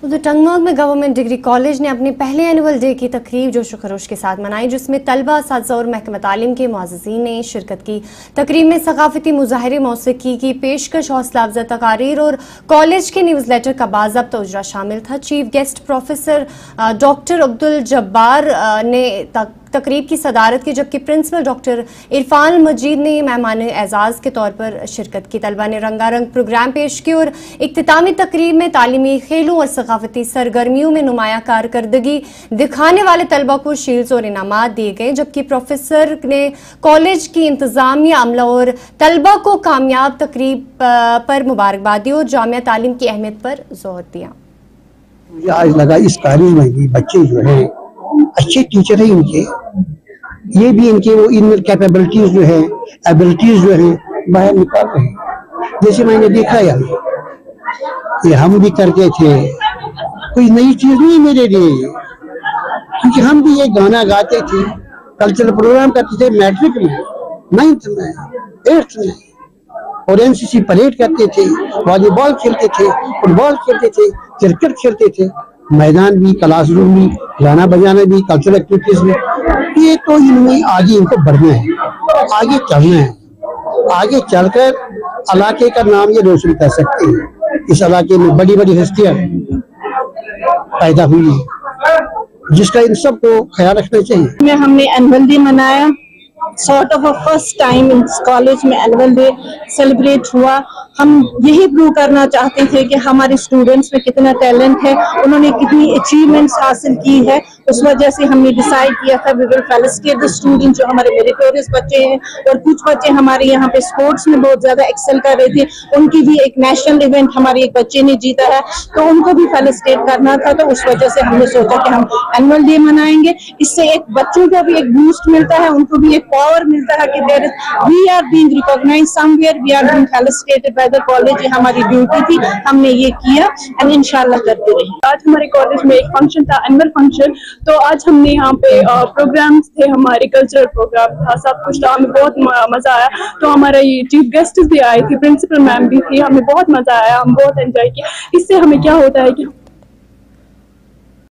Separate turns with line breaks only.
उधर टंगनौर में government degree college ने अपने पहले एनुअल डे की तकरीब जोशो खरोश के साथ मनाई, जिसमें तलबा, असातिज़ा और महकमा तालीम के मुअज़्ज़िज़ीन ने शिरकत की। तकरीब में सकाफती मुज़ाहिरे, मौसीकी की पेशकश, हौसला अफ़ज़ा तकारीर और कॉलेज के न्यूज़ लेटर का बाज़ाब्ता उजरा शामिल था। Chief guest professor doctor Abdul Jabbar ने तकरीब की सदारत की, जबकि प्रिंसिपल डॉक्टर इरफान मजीद ने मेहमान एजाज़ के तौर पर शिरकत की। तलबा ने रंगारंग प्रोग्राम पेश किए और इख्तितामी तकरीब में तालीमी खेलों और सकाफती सरगर्मियों में नुमाया कारकर्दगी दिखाने वाले तलबा को शील्ड्स और इनामात दिए गए, जबकि प्रोफेसर ने कॉलेज की इंतजामिया, अमला और तलबा को कामयाब तकरीब पर मुबारकबाद दी और जामिया तालीम की अहमियत पर जोर दिया।
मुझे आज लगा इस कॉलेज में भी बच्चे जो हैं अच्छे टीचर हैं, इनके ये भी इनके वो इनर कैपेबिलिटीज जो है, एबिलिटीज जो है बाहर निकाल रहे हैं। जैसे मैंने देखा यार, ये हम भी करते थे, कोई नई चीज नहीं मेरे लिए, क्योंकि हम भी ये गाना गाते थे, कल्चरल प्रोग्राम करते थे मैट्रिक में, 9th में, 8th में, और एनसीसी परेड करते थे, वॉलीबॉल खेलते थे, फुटबॉल खेलते थे, क्रिकेट खेलते थे, मैदान भी, क्लासरूम भी, गाना बजाना भी, कल्चरल एक्टिविटीज में। ये तो इनमें आगे इनको बढ़ना है, आगे चलना है, आगे चलकर इलाके का नाम ये रोशन कर सकते हैं। इस इलाके में बड़ी बड़ी हस्तियां पैदा हुई है, जिसका इन सबको ख्याल रखना चाहिए।
हमने एनुअल डे मनाया, सॉर्ट ऑफ फर्स्ट टाइम इस कॉलेज में एनुअल डे सेलिब्रेट हुआ। हम यही प्रूव करना चाहते थे कि हमारे स्टूडेंट्स में कितना टैलेंट है, उन्होंने कितनी अचीवमेंट्स हासिल की है। उस वजह से हमने डिसाइड किया था we will felicitate the students जो हमारे मेरिटोरियस बच्चे हैं, और कुछ बच्चे हमारे यहाँ पे स्पोर्ट्स में बहुत ज्यादा एक्सेल कर रहे थे, उनकी भी एक नेशनल इवेंट हमारे एक बच्चे ने जीता है, तो उनको भी फेलिसिटेट करना था। तो उस वजह से हमने सोचा कि हम एनुअल डे मनाएंगे। इससे एक बच्चों को भी एक बूस्ट मिलता है, उनको भी एक पावर मिलता है कि we are being recognised somewhere, we are being felicitated by the college. ये हमारी ड्यूटी थी, हमने ये किया एंड इंशाल्लाह करते रहेंगे।
आज हमारे कॉलेज में एक फंक्शन था, एनुअल फंक्शन, तो आज हमने यहाँ पे प्रोग्राम्स थे, हमारे कल्चरल प्रोग्राम था, सब कुछ था, हमें बहुत मजा आया। तो हमारा ये चीफ गेस्ट भी आए थे, प्रिंसिपल मैम भी थी, हमें बहुत मजा आया, हम बहुत एंजॉय किया। इससे हमें क्या होता है कि